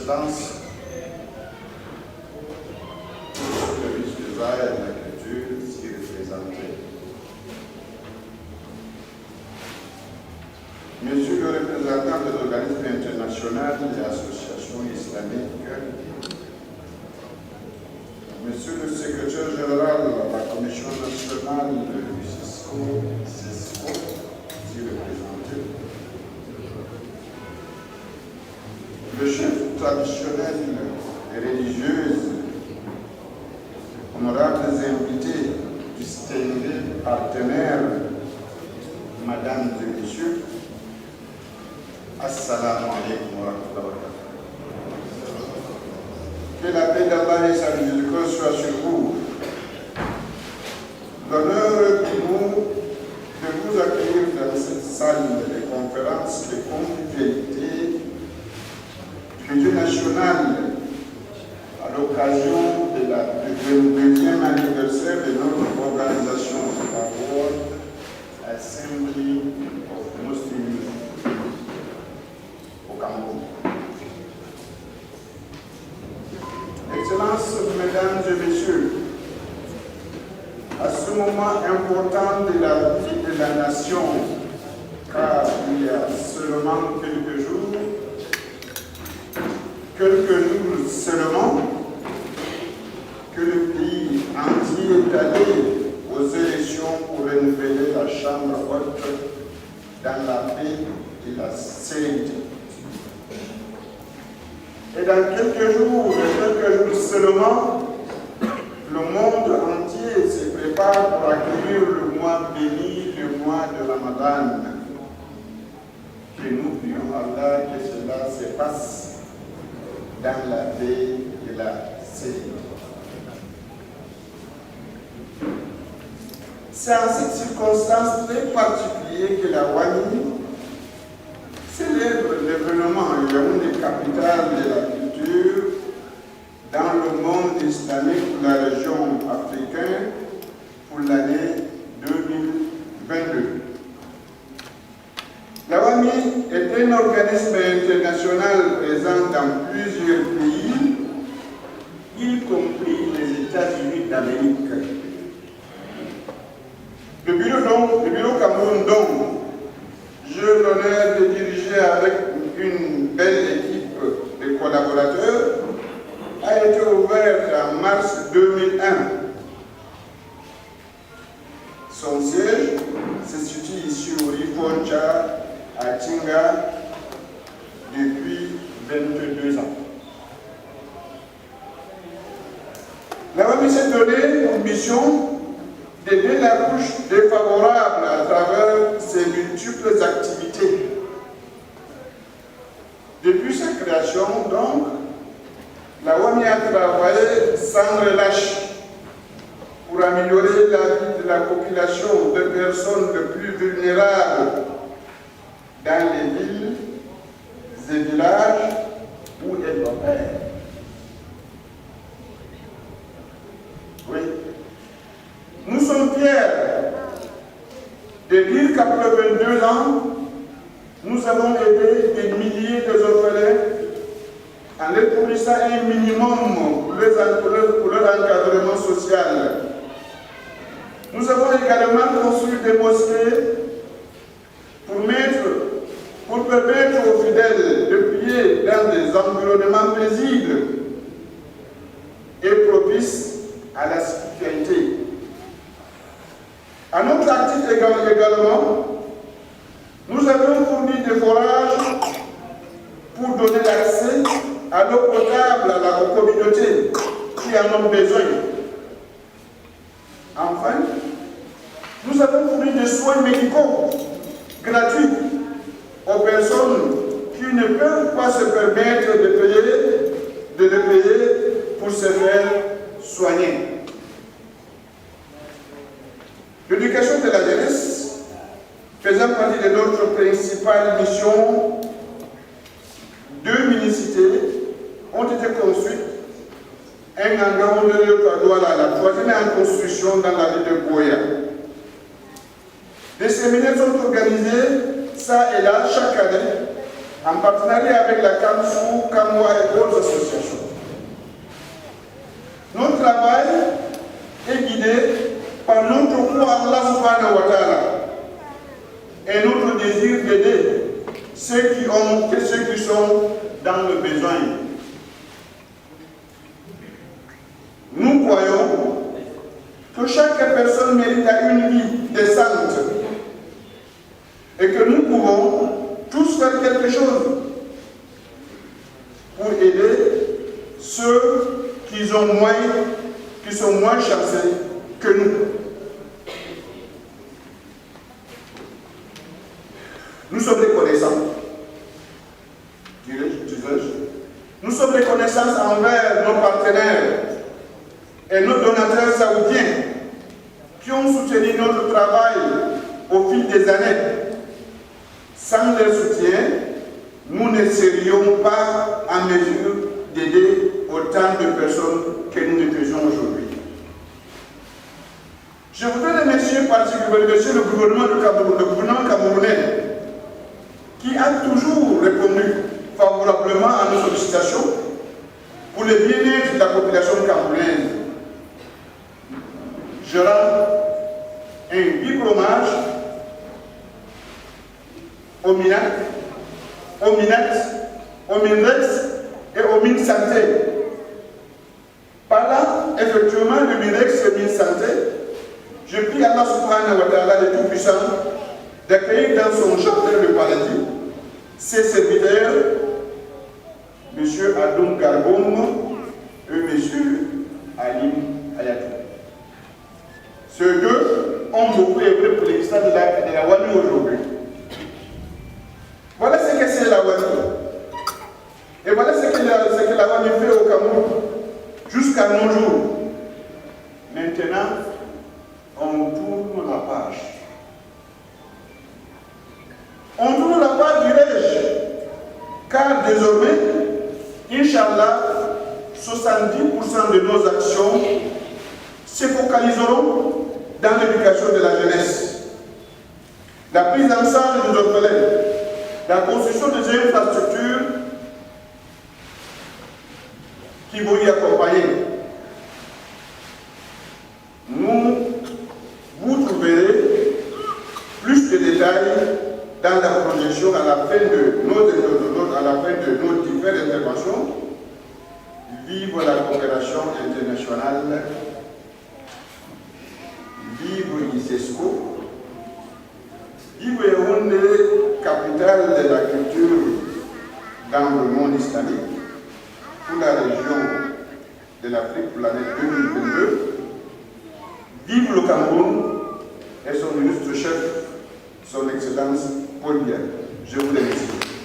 Excellences, Monsieur le ministre des Arts et de la Culture, ici représenté, Monsieur le représentant de l'organisme international et associations islamiques, Monsieur le secrétaire général de la Commission nationale du CISCO, ici représenté, le chef traditionnel et religieuse, honorables invités, distingués partenaires, mesdames et messieurs, Assalamu alaikum wa rahmatullahi wa barakatuh. Que la paix d'Allah et sa miséricorde soit sur vous. L'honneur pour nous de vous accueillir dans cette salle de conférence de convivialité du Budget national à l'occasion du 22e anniversaire de notre organisation, la World Assembly of Muslims au Cameroun. Excellences, mesdames et messieurs, à ce moment important de la vie de la nation, car il y a seulement quelques jours seulement, que le pays entier est allé aux élections pour renouveler la Chambre haute dans la paix et la sérénité. Et dans quelques jours seulement, le monde entier se prépare pour accueillir le mois béni, le mois de Ramadan. Que nous prions Allah que cela se passe dans la paix et la sérénité. C'est en cette circonstance très particulière que la WAMI célèbre l'événement une des capitales de la culture dans le monde islamique de la région africaine pour l'année 2022. La WAMI est un organisme international présent dans plusieurs pays, y compris les États-Unis d'Amérique. Le bureau Cameroun, dont j'ai l'honneur de diriger avec une belle équipe de collaborateurs, a été ouvert en mars 2001. Son siège se situe ici au Rifoncha, à Tinga, depuis 22 ans. La WAMI s'est donnée pour mission d'aider la couche défavorable à travers ses multiples activités. Depuis sa création, donc, la WAMI a travaillé sans relâche pour améliorer la vie de la population de personnes les plus vulnérables dans les villes et villages où elle opère. Oui. Nous sommes fiers de dire qu'après 22 ans, nous avons aidé des milliers d'orphelins en leur fournissant un minimum pour leur encadrement social. Nous avons également construit des mosquées pour permettre aux fidèles de prier dans des environnements paisibles et propices à la spiritualité. À notre actif également, nous avons fourni des forages pour donner l'accès à l'eau potable aux communautés qui en ont besoin. Enfin, nous avons fourni des soins médicaux gratuits aux personnes qui ne peuvent pas se permettre de les payer pour se faire soigner. L'éducation de la jeunesse, faisant partie de notre principale mission, 2 mini-cités ont été construites, un en Gaoundé et l'autre à Douala, la troisième est en construction dans la ville de Boya. Des séminaires sont organisés, ça et là, chaque année, en partenariat avec la CAMSU, Kamwa et autres leurs besoins. Nous croyons que chaque personne mérite une vie décente et que nous pouvons tous faire quelque chose pour aider ceux qui sont moins chanceux que nous. Nous sommes reconnaissants, nous sommes reconnaissants envers nos partenaires et nos donateurs saoudiens qui ont soutenu notre travail au fil des années. Sans leur soutien, nous ne serions pas en mesure d'aider autant de personnes que nous le faisons aujourd'hui. Je voudrais remercier particulièrement le gouvernement camerounais qui a toujours répondu favorablement à nos sollicitations pour le bien-être de la population camerounaise. Je rends un vif hommage au MINAC, au MINEX et au MINSanté. Par là, effectivement, le MINEX et le MINSanté, je prie Allah subhanahu wa ta'ala, le Tout-Puissant, d'accueillir dans son jardin de paradis ses serviteurs, M. Adoum Garboum et M. Alim Hayatou. Ceux deux ont beaucoup œuvré pour l'existence de la WANU aujourd'hui. Voilà ce que c'est la WANU. Et voilà ce que la WANU fait au Cameroun jusqu'à nos jours. Maintenant, on tourne la page. On tourne la page, dirais-je, car désormais, Inch'Allah, 70% de nos actions se focaliseront dans l'éducation de la jeunesse, la prise en charge des orphelins, la construction des infrastructures qui vont y accompagner. Vous trouverez plus de détails dans la projection à la fin de nos différentes interventions. Vive la coopération internationale, vive l'ICESCO, vive Yaoundé, capitale de la culture dans le monde islamique, pour la région de l'Afrique pour l'année 2022. Vive le Cameroun et son illustre chef, son Excellence Paul Biya. Je vous remercie.